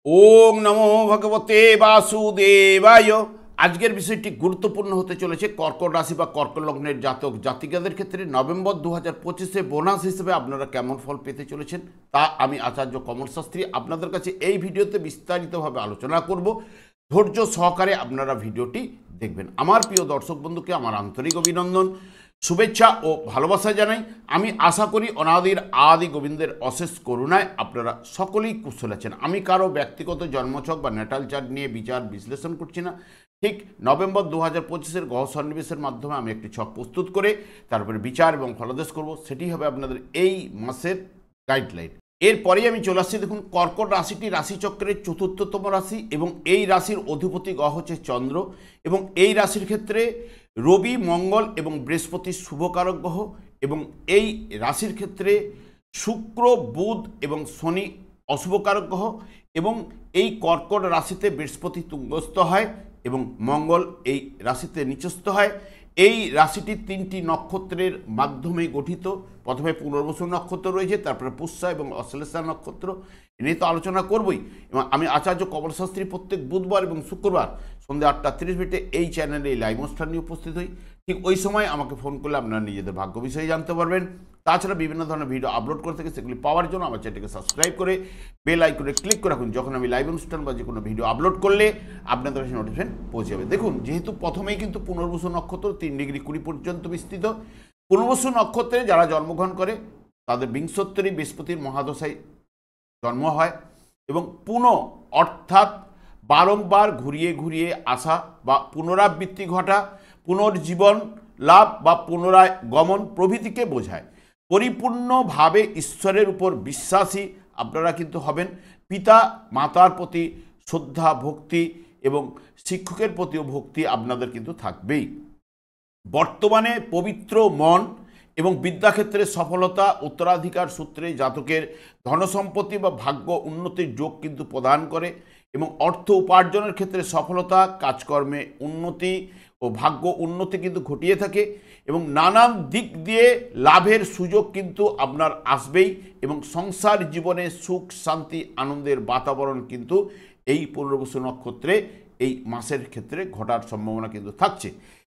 ওং নমো ভগবতে বাসুদেবায়। আজকের বিষয়টি গুরুত্বপূর্ণ হতে চলেছে কর্কট রাশি বা কর্কট লগ্নের জাতক জাতিকাদের ক্ষেত্রে নভেম্বর 2025-এ বোনাস হিসেবে আপনারা কেমন ফল পেতে চলেছেন তা আমি আচার্য কমল শাস্ত্রী আপনাদের কাছে এই ভিডিওতে বিস্তারিতভাবে আলোচনা করব। ধৈর্য সহকারে আপনারা ভিডিওটি দেখবেন। আমার প্রিয় দর্শক বন্ধুকে আমার আন্তরিক অভিনন্দন, শুভেচ্ছা ও ভালোবাসা জানাই। আমি আশা করি অনাদির আদি গোবিন্দের অশেষ করুণায় আপনারা সকলেই কুশল আছেন। আমি কারো ব্যক্তিগত জন্মছক বা ন্যাটাল চার্ট নিয়ে বিচার বিশ্লেষণ করছি না। ঠিক নভেম্বর 2025-এর গ্রহ সন্নিবেশের মাধ্যমে আমি একটি ছক প্রস্তুত করে তারপরে বিচার এবং ফলাদেশ করব, সেটি হবে আপনাদের এই মাসের গাইডলাইন। এরপরেই আমি চলে আসছি। দেখুন, কর্কট রাশিটি রাশিচক্রের চতুর্থতম রাশি এবং এই রাশির অধিপতি গ্রহ হচ্ছে চন্দ্র এবং এই রাশির ক্ষেত্রে রবি, মঙ্গল এবং বৃহস্পতি শুভকারক গ্রহ এবং এই রাশির ক্ষেত্রে শুক্র, বুধ এবং শনি অশুভকারক গ্রহ এবং এই কর্কট রাশিতে বৃহস্পতি তুঙ্গস্থ হয় এবং মঙ্গল এই রাশিতে নিচস্থ হয়। এই রাশিটি তিনটি নক্ষত্রের মাধ্যমে গঠিত। প্রথমে পুনর্বসু নক্ষত্র রয়েছে, তারপরে পুষ্যা এবং অশ্লেষা নক্ষত্র। এ নিয়ে তো আলোচনা করবই। এবং আমি আচার্য কমল শাস্ত্রী প্রত্যেক বুধবার এবং শুক্রবার সন্ধ্যা 8:30 এই চ্যানেলে এই লাইভ অনুষ্ঠান নিয়ে উপস্থিত হই। ঠিক ওই সময় আমাকে ফোন করলে আপনারা নিজেদের ভাগ্য বিষয়ে জানতে পারবেন। তাছাড়া বিভিন্ন ধরনের ভিডিও আপলোড করে থাকে, সেগুলি পাওয়ার জন্য আমার চ্যানেলকে সাবস্ক্রাইব করে বেল আইকনে ক্লিক করে রাখুন। যখন আমি লাইভ অনুষ্ঠান বা যে কোনো ভিডিও আপলোড করলে আপনাদের কাছে নোটিফিকেশন পৌঁছে যাবে। দেখুন, যেহেতু প্রথমেই কিন্তু পুনর্বসু নক্ষত্র 3°20 পর্যন্ত বিস্তৃত। পুনর্বসু নক্ষত্রে যারা জন্মগ্রহণ করে তাদের বিংশোত্তরী বৃহস্পতির মহাদশায় জন্ম হয় এবং অর্থাৎ বারংবার ঘুরিয়ে ঘুরিয়ে আসা বা পুনরাবৃত্তি ঘটা, পুনর্জীবন লাভ বা পুনরায় গমন প্রভৃতিকে বোঝায়। পরিপূর্ণভাবে ঈশ্বরের উপর বিশ্বাসী আপনারা কিন্তু হবেন। পিতা মাতার প্রতি শ্রদ্ধা ভক্তি এবং শিক্ষকের প্রতিও ভক্তি আপনাদের কিন্তু থাকবেই। বর্তমানে পবিত্র মন এবং বিদ্যাক্ষেত্রে সফলতা, উত্তরাধিকার সূত্রে জাতকের ধনসম্পত্তি বা ভাগ্য উন্নতির যোগ কিন্তু প্রদান করে এবং অর্থ উপার্জনের ক্ষেত্রে সফলতা, কাজকর্মে উন্নতি ও ভাগ্য উন্নতি কিন্তু ঘটিয়ে থাকে এবং নানান দিক দিয়ে লাভের সুযোগ কিন্তু আপনার আসবেই এবং সংসার জীবনে সুখ শান্তি আনন্দের বাতাবরণ কিন্তু এই পুনর্বসু নক্ষত্রে এই মাসের ক্ষেত্রে ঘটার সম্ভাবনা কিন্তু থাকছে।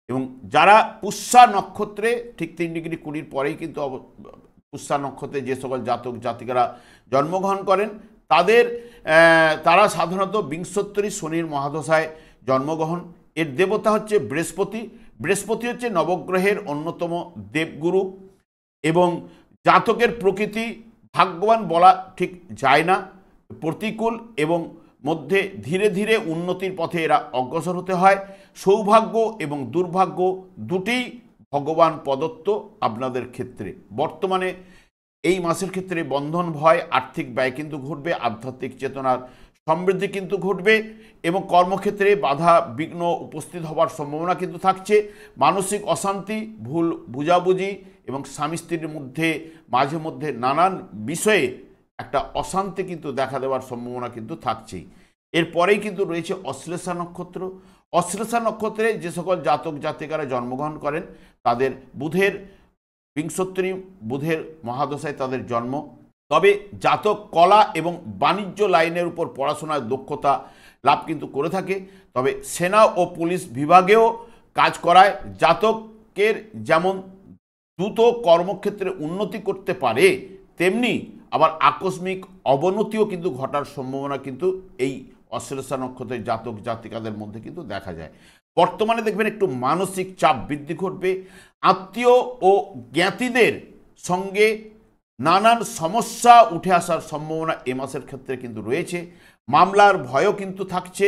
এবং যারা পুষ্যা নক্ষত্রে ঠিক 3°20 পরেই কিন্তু পুষ্যা নক্ষত্রে যে সকল জাতক জাতিকারা জন্মগ্রহণ করেন তারা সাধারণত বিংশোত্তরী শনির মহাদশায় জন্মগ্রহণ। এর দেবতা হচ্ছে বৃহস্পতি। বৃহস্পতি হচ্ছে নবগ্রহের অন্যতম দেবগুরু এবং জাতকের প্রকৃতি ভাগ্যবান বলা ঠিক যায় না, প্রতিকূল এবং মধ্যে ধীরে ধীরে উন্নতির পথে এরা অগ্রসর হতে হয়। সৌভাগ্য এবং দুর্ভাগ্য দুটিই ভগবান প্রদত্ত আপনাদের ক্ষেত্রে। বর্তমানে এই মাসের ক্ষেত্রে বন্ধন, ভয়, আর্থিক ব্যয় কিন্তু ঘটবে, আধ্যাত্মিক চেতনার সমৃদ্ধি কিন্তু ঘটবে এবং কর্মক্ষেত্রে বাধা বিঘ্ন উপস্থিত হওয়ার সম্ভাবনা কিন্তু থাকছে। মানসিক অশান্তি, ভুল বুঝাবুঝি এবং স্বামী স্ত্রীর মধ্যে মাঝে মধ্যে নানান বিষয়ে একটা অশান্তি কিন্তু দেখা দেওয়ার সম্ভাবনা কিন্তু থাকছেই। এরপরেই কিন্তু রয়েছে অশ্লেষা নক্ষত্র। অশ্লেষা নক্ষত্রে যে সকল জাতক জাতিকারা জন্মগ্রহণ করেন তাদের বুধের বিংশোত্তরী বুধের মহাদশায় তাদের জন্ম। তবে জাতক কলা এবং বাণিজ্য লাইনের উপর পড়াশোনার দক্ষতা লাভ কিন্তু করে থাকে। তবে সেনা ও পুলিশ বিভাগেও কাজ করায় জাতকের যেমন দ্রুত কর্মক্ষেত্রে উন্নতি করতে পারে, তেমনি আবার আকস্মিক অবনতিও কিন্তু ঘটার সম্ভাবনা কিন্তু এই অশ্লেষা নক্ষত্রের জাতক জাতিকাদের মধ্যে কিন্তু দেখা যায়। বর্তমানে দেখবেন একটু মানসিক চাপ বৃদ্ধি ঘটবে। আত্মীয় ও জ্ঞাতিদের সঙ্গে নানান সমস্যা উঠে আসার সম্ভাবনা এ মাসের ক্ষেত্রে কিন্তু রয়েছে। মামলার ভয়ও কিন্তু থাকছে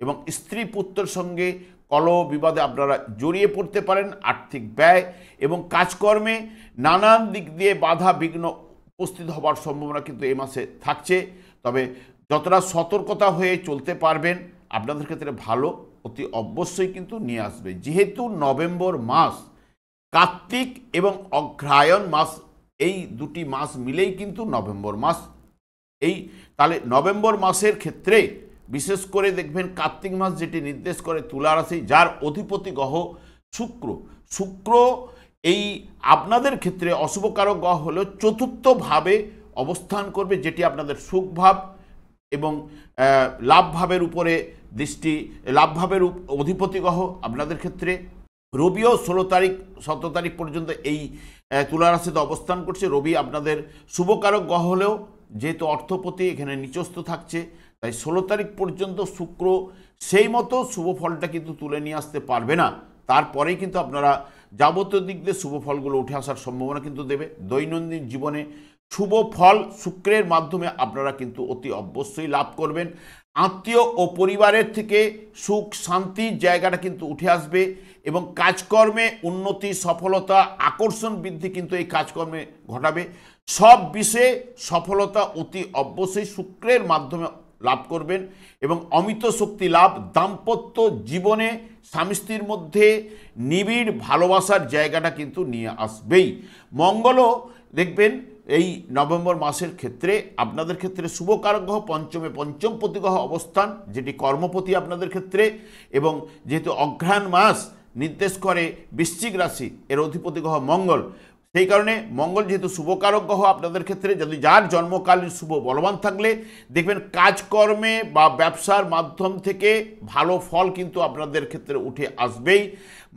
এবং স্ত্রী পুত্রের সঙ্গে কলহ বিবাদে আপনারা জড়িয়ে পড়তে পারেন। আর্থিক ব্যয় এবং কাজকর্মে নানান দিক দিয়ে বাধা বিঘ্ন উপস্থিত হওয়ার সম্ভাবনা কিন্তু এই মাসে থাকছে। তবে যতটা সতর্কতা হয়ে চলতে পারবেন আপনাদের ক্ষেত্রে ভালো অতি অবশ্যই কিন্তু নিয়ে আসবে। যেহেতু নভেম্বর মাস, কার্তিক এবং অগ্রহায়ণ মাস, এই দুটি মাস মিলেই কিন্তু নভেম্বর মাস। তাহলে নভেম্বর মাসের ক্ষেত্রে বিশেষ করে দেখবেন কার্তিক মাস যেটি নির্দেশ করে তুলা রাশি, যার অধিপতি গ্রহ শুক্র এই আপনাদের ক্ষেত্রে অশুভকারক গ্রহ হলেও চতুর্থভাবে অবস্থান করবে, যেটি আপনাদের সুখভাব এবং লাভভাবের উপরে দৃষ্টি, লাভভাবের অধিপতি গ্রহ আপনাদের ক্ষেত্রে রবিও 17 তারিখ পর্যন্ত এই তুলা রাশিতে অবস্থান করছে। রবি আপনাদের শুভকারক গ্রহ হলেও যেহেতু অর্থপতি এখানে নিচস্থ থাকছে, তাই 16 তারিখ পর্যন্ত শুক্র সেই মতো শুভ ফলটা কিন্তু তুলে নিয়ে আসতে পারবে না। তারপরেই কিন্তু আপনারা যাবতীয় দিক দিয়ে শুভ ফলগুলো উঠে আসার সম্ভাবনা কিন্তু দেবে। দৈনন্দিন জীবনে শুভ ফল শুক্রের মাধ্যমে আপনারা কিন্তু অতি অবশ্যই লাভ করবেন। আত্মীয় ও পরিবারের থেকে সুখ শান্তির জায়গাটা কিন্তু উঠে আসবে এবং কাজকর্মে উন্নতি, সফলতা, আকর্ষণ বৃদ্ধি কিন্তু এই কাজকর্মে ঘটাবে। সব বিষয়ে সফলতা অতি অবশ্যই শুক্রের মাধ্যমে লাভ করবেন এবং অমিত শক্তি লাভ। দাম্পত্য জীবনে স্বামী স্ত্রীর মধ্যে নিবিড় ভালোবাসার জায়গাটা কিন্তু নিয়ে আসবেই। মঙ্গলও দেখবেন এই নভেম্বর মাসের ক্ষেত্রে আপনাদের ক্ষেত্রে শুভকারক গ্রহ পঞ্চমে, পঞ্চমপতি গ্রহ অবস্থান, যেটি কর্মপতি আপনাদের ক্ষেত্রে, এবং যেহেতু অঘ্রাণ মাস নির্দেশ করে বৃশ্চিক রাশি, এর অধিপতি গ্রহ মঙ্গল, সেই কারণে মঙ্গল যেহেতু শুভকারক গ্রহ আপনাদের ক্ষেত্রে, যদি যার জন্মকালীন শুভ বলবান থাকলে দেখবেন কাজকর্মে বা ব্যবসার মাধ্যম থেকে ভালো ফল কিন্তু আপনাদের ক্ষেত্রে উঠে আসবেই।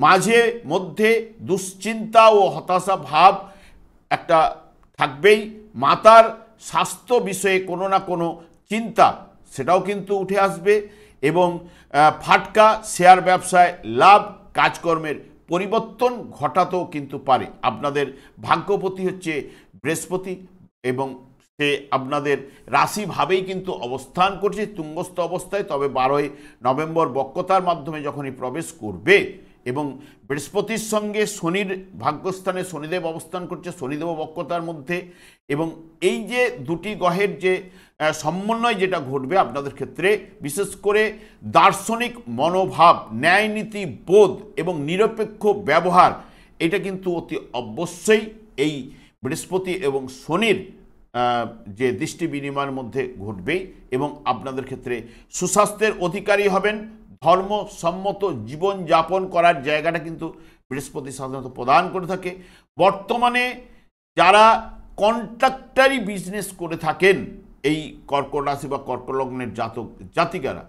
মাঝে মধ্যে দুশ্চিন্তা ও হতাশা ভাব একটা থাকবেই। মাতার স্বাস্থ্য বিষয়ে কোনো না কোনো চিন্তা সেটাও কিন্তু উঠে আসবে এবং ফাটকা শেয়ার ব্যবসায় লাভ, কাজকর্মের পরিবর্তন ঘটাতেও কিন্তু পারে। আপনাদের ভাগ্যপতি হচ্ছে বৃহস্পতি এবং সে আপনাদের রাশিভাবেই কিন্তু অবস্থান করছে তুঙ্গস্থ অবস্থায়। তবে 12ই নভেম্বর বক্রতার মাধ্যমে যখনই প্রবেশ করবে এবং বৃহস্পতির সঙ্গে শনির ভাগ্যস্থানে শনিদেব অবস্থান করছে, শনিদেব বক্রতার মধ্যে, এবং এই যে দুটি গ্রহের যে সমন্বয় যেটা ঘটবে আপনাদের ক্ষেত্রে, বিশেষ করে দার্শনিক মনোভাব, ন্যায়নীতি বোধ এবং নিরপেক্ষ ব্যবহার, এটা কিন্তু অতি অবশ্যই এই বৃহস্পতি এবং শনির যে দৃষ্টি বিনিময়ের মধ্যে ঘটবেই এবং আপনাদের ক্ষেত্রে সুস্বাস্থ্যের অধিকারী হবেন। ধর্মসম্মত জীবনযাপন করার জায়গাটা কিন্তু বৃহস্পতি সাধারণত প্রদান করে থাকে। বর্তমানে যারা কন্ট্রাক্টারি বিজনেস করে থাকেন এই কর্কট রাশি বা কর্কট লগ্নের জাতক জাতিকারা,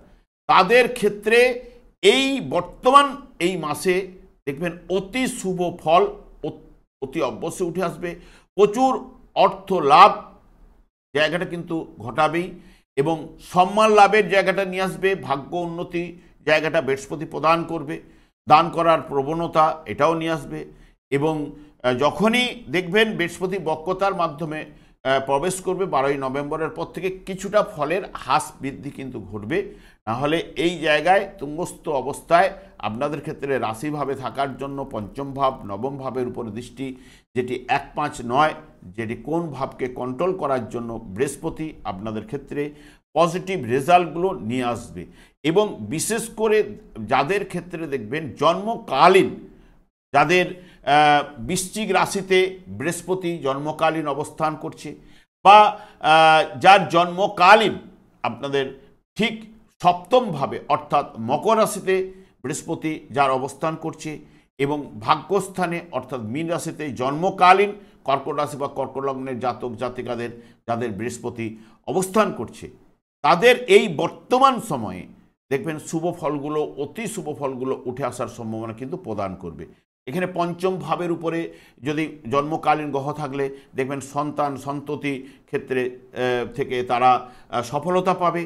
তাদের ক্ষেত্রে এই বর্তমান এই মাসে দেখবেন অতি শুভ ফল অতি অবশ্যই উঠে আসবে। প্রচুর অর্থ লাভ জায়গাটা কিন্তু ঘটাবেই এবং সম্মান লাভের জায়গাটা নিয়ে আসবে। ভাগ্য উন্নতি জায়গাটা বৃহস্পতি প্রদান করবে। দান করার প্রবণতা এটাও নিয়ে আসবে এবং যখনই দেখবেন বৃহস্পতি বক্রতার মাধ্যমে প্রবেশ করবে 12ই নভেম্বরের পর থেকে কিছুটা ফলের হ্রাস বৃদ্ধি কিন্তু ঘটবে। নাহলে এই জায়গায় তুঙ্গস্থ অবস্থায় আপনাদের ক্ষেত্রে রাশিভাবে থাকার জন্য পঞ্চম ভাব, নবম ভাবের উপর দৃষ্টি, যেটি 1-5-9, যেটি কোন ভাবকে কন্ট্রোল করার জন্য বৃহস্পতি আপনাদের ক্ষেত্রে পজিটিভ রেজাল্টগুলো নিয়ে আসবে। এবং বিশেষ করে যাদের ক্ষেত্রে দেখবেন জন্মকালীন, যাদের বৃশ্চিক রাশিতে বৃহস্পতি জন্মকালীন অবস্থান করছে বা যার জন্মকালীন আপনাদের ঠিক সপ্তমভাবে অর্থাৎ মকর রাশিতে বৃহস্পতি যার অবস্থান করছে এবং ভাগ্যস্থানে অর্থাৎ মীন রাশিতে জন্মকালীন কর্কট রাশি বা কর্কট লগ্নের জাতক জাতিকাদের যাদের বৃহস্পতি অবস্থান করছে, তাদের এই বর্তমান সময়ে দেখবেন শুভ ফলগুলো, অতি শুভ ফলগুলো উঠে আসার সম্ভাবনা কিন্তু প্রদান করবে। এখানে পঞ্চম ভাবের উপরে যদি জন্মকালীন গ্রহ থাকলে দেখবেন সন্তান সন্ততি ক্ষেত্রে থেকে তারা সফলতা পাবে,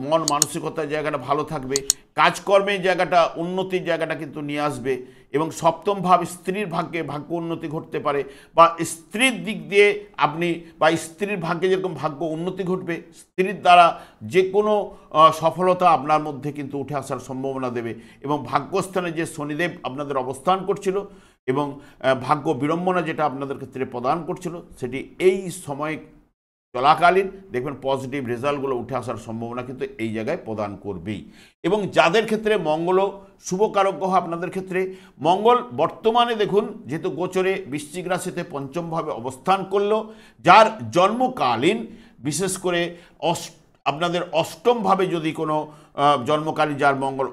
মন মানসিকতার জায়গাটা ভালো থাকবে, কাজকর্মের জায়গাটা উন্নতির জায়গাটা কিন্তু নিয়ে আসবে এবং সপ্তম ভাব স্ত্রীর ভাগ্যে ভাগ্য উন্নতি ঘটতে পারে বা স্ত্রীর দিক দিয়ে আপনি বা স্ত্রীর ভাগ্যে যেরকম ভাগ্য উন্নতি ঘটবে, স্ত্রীর দ্বারা যে কোনো সফলতা আপনার মধ্যে কিন্তু উঠে আসার সম্ভাবনা দেবে এবং ভাগ্যস্থানে যে শনিদেব আপনাদের অবস্থান করছিল এবং ভাগ্য বিড়ম্বনা যেটা আপনাদের ক্ষেত্রে প্রদান করছিল, সেটি এই সময় চলাকালীন দেখবেন পজিটিভ রেজাল্টগুলো উঠে আসার সম্ভাবনা কিন্তু এই জায়গায় প্রদান করবেই। এবং যাদের ক্ষেত্রে মঙ্গলও শুভকারক গ্রহ আপনাদের ক্ষেত্রে, মঙ্গল বর্তমানে দেখুন যেহেতু গোচরে বৃশ্চিক রাশিতে পঞ্চমভাবে অবস্থান করলো, যার জন্মকালীন বিশেষ করে আপনাদের অষ্টমভাবে যদি কোনো জন্মকালীন যার মঙ্গল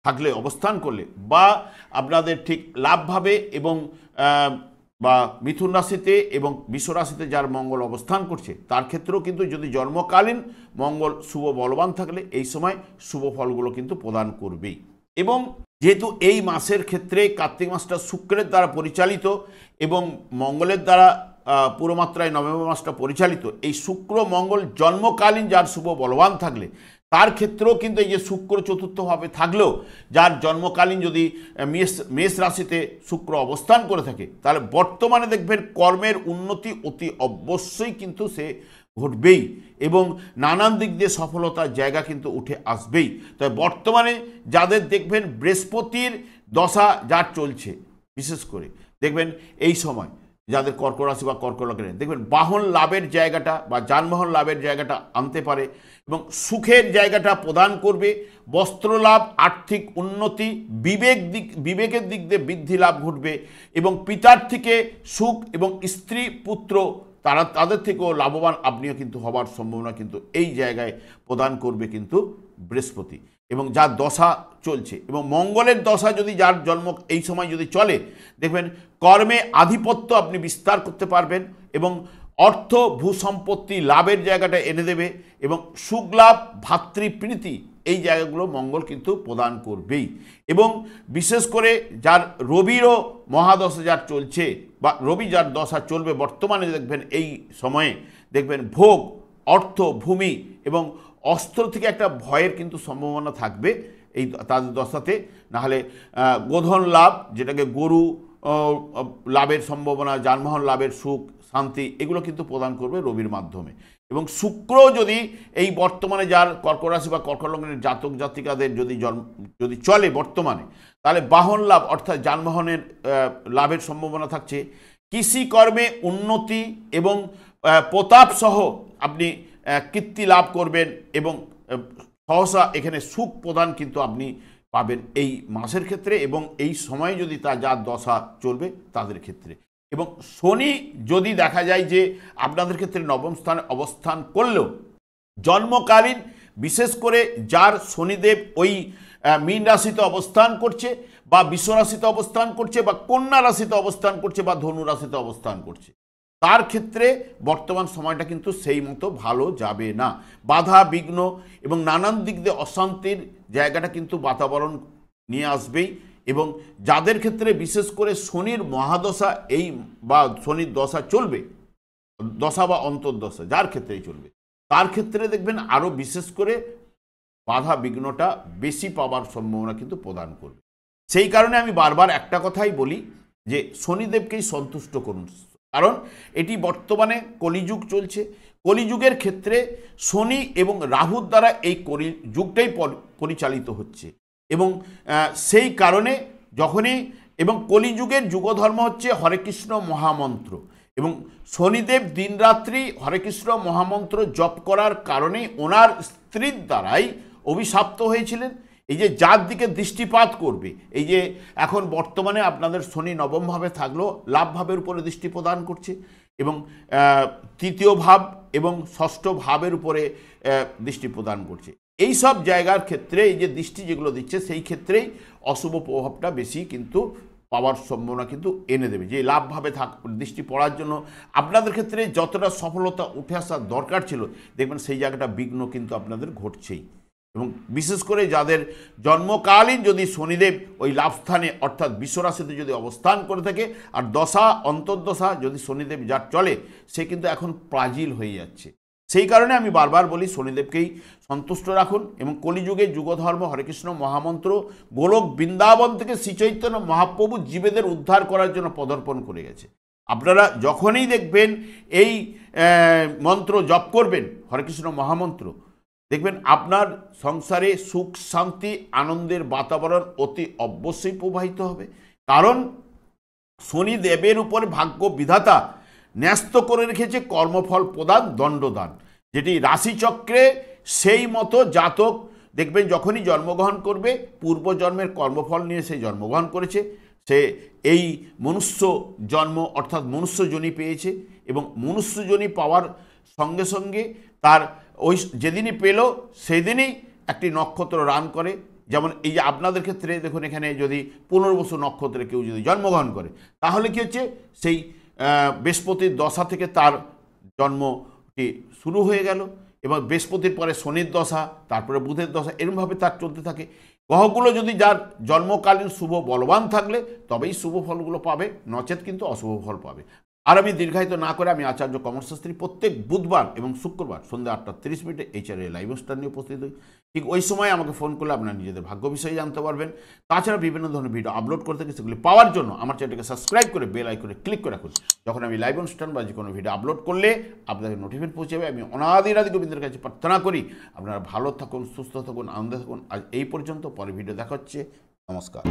থাকলে অবস্থান করলে বা আপনাদের ঠিক লাভভাবে এবং বা মিথুন রাশিতে এবং বৃষ রাশিতে যার মঙ্গল অবস্থান করছে তার ক্ষেত্রেও কিন্তু যদি জন্মকালীন মঙ্গল শুভ বলবান থাকলে এই সময় শুভ ফলগুলো কিন্তু প্রদান করবেই। এবং যেহেতু এই মাসের ক্ষেত্রে কার্তিক মাসটা শুক্রের দ্বারা পরিচালিত এবং মঙ্গলের দ্বারা পুরো মাত্রায় নভেম্বর মাসটা পরিচালিত, এই শুক্র মঙ্গল জন্মকালীন যার শুভ বলবান থাকলে তার ক্ষেত্রেও কিন্তু এই যে শুক্র চতুর্থভাবে থাকলেও যার জন্মকালীন যদি মেষ রাশিতে শুক্র অবস্থান করে থাকে তাহলে বর্তমানে দেখবেন কর্মের উন্নতি অতি অবশ্যই কিন্তু সে ঘটবেই এবং নানান দিক দিয়ে সফলতার জায়গা কিন্তু উঠে আসবেই। তবে বর্তমানে যাদের দেখবেন বৃহস্পতির দশা যার চলছে, বিশেষ করে দেখবেন এই সময় যাদের কর্কট রাশি বা কর্কট লগ্নে দেখবেন বাহন লাভের জায়গাটা বা যানবাহন লাভের জায়গাটা আনতে পারে এবং সুখের জায়গাটা প্রদান করবে, বস্ত্র লাভ, আর্থিক উন্নতি, বিবেকের দিক দিয়ে বৃদ্ধি লাভ ঘটবে এবং পিতার থেকে সুখ এবং স্ত্রী পুত্র তাদের থেকেও লাভবান আপনিও কিন্তু হবার সম্ভাবনা কিন্তু এই জায়গায় প্রদান করবে কিন্তু বৃহস্পতি এবং যার দশা চলছে। এবং মঙ্গলের দশা যদি যার জন্ম এই সময় যদি চলে দেখবেন কর্মে আধিপত্য আপনি বিস্তার করতে পারবেন এবং অর্থ ভূসম্পত্তি লাভের জায়গাটা এনে দেবে এবং সুখ লাভ, ভাতৃপ্রীতি এই জায়গাগুলো মঙ্গল কিন্তু প্রদান করবেই। এবং বিশেষ করে যার রবিরও মহাদশা যার চলছে বা রবি যার দশা চলবে বর্তমানে দেখবেন এই সময়ে দেখবেন ভোগ, অর্থ, ভূমি এবং অস্ত্র থেকে একটা ভয়ের কিন্তু সম্ভাবনা থাকবে এই তাদের দশাতে। নাহলে গোধন লাভ, যেটাকে গরু লাভের সম্ভাবনা, যানবাহন লাভের সুখ, শান্তি এগুলো কিন্তু প্রদান করবে রবির মাধ্যমে। এবং শুক্র যদি এই বর্তমানে যার কর্কট রাশি বা কর্কট লগ্নের জাতক জাতিকাদের যদি চলে বর্তমানে তাহলে বাহন লাভ অর্থাৎ যানবাহনের লাভের সম্ভাবনা থাকছে, কৃষিকর্মে উন্নতি এবং প্রতাপ সহ আপনি কীর্তি লাভ করবেন এবং সহসা এখানে সুখ প্রদান কিন্তু আপনি পাবেন এই মাসের ক্ষেত্রে এবং এই সময় যদি যার দশা চলবে তাদের ক্ষেত্রে। এবং শনি যদি দেখা যায় যে আপনাদের ক্ষেত্রে নবম স্থানে অবস্থান করলেও জন্মকালীন বিশেষ করে যার শনিদেব ওই মীন রাশিতে অবস্থান করছে বা বৃষ রাশিতে অবস্থান করছে বা কন্যা রাশিতে অবস্থান করছে বা ধনু রাশিতে অবস্থান করছে তার ক্ষেত্রে বর্তমান সময়টা কিন্তু সেই মতো ভালো যাবে না। বাধা বিঘ্ন এবং নানান দিক দিয়ে অশান্তির জায়গাটা কিন্তু বাতাবরণ নিয়ে আসবেই। এবং যাদের ক্ষেত্রে বিশেষ করে শনির মহাদশা এই বা শনির দশা চলবে, দশা বা অন্তর্দশা যার ক্ষেত্রেই চলবে তার ক্ষেত্রে দেখবেন আরও বিশেষ করে বাধা বিঘ্নটা বেশি পাওয়ার সম্ভাবনা কিন্তু প্রদান করবে। সেই কারণে আমি বারবার একটা কথাই বলি যে শনিদেবকেই সন্তুষ্ট করুন, কারণ এটি বর্তমানে কলিযুগ চলছে। কলিযুগের ক্ষেত্রে শনি এবং রাহুর দ্বারা এই কলিযুগটাই পরিচালিত হচ্ছে এবং সেই কারণে যখনই এবং কলিযুগের যুগধর্ম হচ্ছে হরে কৃষ্ণ মহামন্ত্র এবং শনিদেব দিনরাত্রি হরে কৃষ্ণ মহামন্ত্র জপ করার কারণে ওনার স্ত্রীর দ্বারাই অভিশাপ্ত হয়েছিলেন। এই যে যার দিকে দৃষ্টিপাত করবে, এই যে এখন বর্তমানে আপনাদের শনি নবমভাবে থাকলেও লাভভাবের উপরে দৃষ্টি প্রদান করছে এবং তৃতীয় ভাব এবং ষষ্ঠ ভাবের উপরে দৃষ্টি প্রদান করছে। এই সব জায়গার ক্ষেত্রে এই যে দৃষ্টি যেগুলো দিচ্ছে সেই ক্ষেত্রেই অশুভ প্রভাবটা বেশি কিন্তু পাওয়ার সম্ভাবনা কিন্তু এনে দেবে। যে লাভভাবে দৃষ্টি পড়ার জন্য আপনাদের ক্ষেত্রে যতটা সফলতা উঠে আসার দরকার ছিল দেখবেন সেই জায়গাটা বিঘ্ন কিন্তু আপনাদের ঘটছেই। এবং বিশেষ করে যাদের জন্মকালীন যদি শনিদেব ওই লাভস্থানে অর্থাৎ বৃষ রাশিতে যদি অবস্থান করে থাকে আর দশা অন্তর্দশা যদি শনিদেব যার চলে সে কিন্তু এখন প্রাচীল হয়ে যাচ্ছে। সেই কারণে আমি বারবার বলি শনিদেবকেই সন্তুষ্ট রাখুন এবং কলিযুগে যুগধর্ম হরেকৃষ্ণ মহামন্ত্র গোলক বৃন্দাবন থেকে শ্রীচৈতন্য মহাপ্রভু জীবেদের উদ্ধার করার জন্য পদার্পণ করে গেছে। আপনারা যখনই দেখবেন এই মন্ত্র জপ করবেন হরেকৃষ্ণ মহামন্ত্র দেখবেন আপনার সংসারে সুখ শান্তি আনন্দের বাতাবরণ অতি অবশ্যই প্রবাহিত হবে। কারণ শনিদেবের উপর ভাগ্য বিধাতা ন্যস্ত করে রেখেছে কর্মফল প্রদান দণ্ডদান, যেটি রাশিচক্রে সেই মতো জাতক দেখবেন যখনই জন্মগ্রহণ করবে পূর্বজন্মের কর্মফল নিয়ে সে জন্মগ্রহণ করেছে, সে এই মনুষ্য জন্ম অর্থাৎ মনুষ্যজনি পেয়েছে এবং মনুষ্যজনি পাওয়ার সঙ্গে সঙ্গে তার ওই যেদিনই পেল সেদিনই একটি নক্ষত্র রান করে যেমন এই যে আপনাদের ক্ষেত্রে দেখুন, এখানে যদি পুনর্বসু নক্ষত্রে কেউ যদি জন্মগ্রহণ করে, তাহলে কি হচ্ছে, সেই বৃহস্পতির দশা থেকে তার জন্মটি শুরু হয়ে গেল, এবং বৃহস্পতির পরে শনির দশা, তারপরে বুধের দশা, এরকমভাবে তার চলতে থাকে। গ্রহগুলো যদি যার জন্মকালীন শুভ বলবান থাকলে তবেই শুভ ফলগুলো পাবে, নচেত কিন্তু অশুভ ফল পাবে। আর আমি দীর্ঘায়িত না করে আমি আচার্য কমল শাস্ত্রী প্রত্যেক বুধবার এবং শুক্রবার সন্ধ্যা 8:30 এই চ্যানেলে লাইভ অনুষ্ঠান নিয়ে উপস্থিত হই। ঠিক ওই সময় আমাকে ফোন করলে আপনারা নিজেদের ভাগ্য বিষয়ে জানতে পারবেন। তাছাড়া বিভিন্ন ধরনের ভিডিও আপলোড করতে গিয়ে সেগুলি পাওয়ার জন্য আমার চ্যানেলকে সাবস্ক্রাইব করে বেল আইকনে ক্লিক করে রাখুন। যখন আমি লাইভ অনুষ্ঠান বা যে কোনো ভিডিও আপলোড করলে আপনাদের নোটিফিকেশন পৌঁছে যাবে। আমি অনাদি গোবিন্দের কাছে প্রার্থনা করি আপনারা ভালো থাকুন, সুস্থ থাকুন, আনন্দে থাকুন। আজ এই পর্যন্ত, পরে ভিডিও দেখা হচ্ছে। নমস্কার।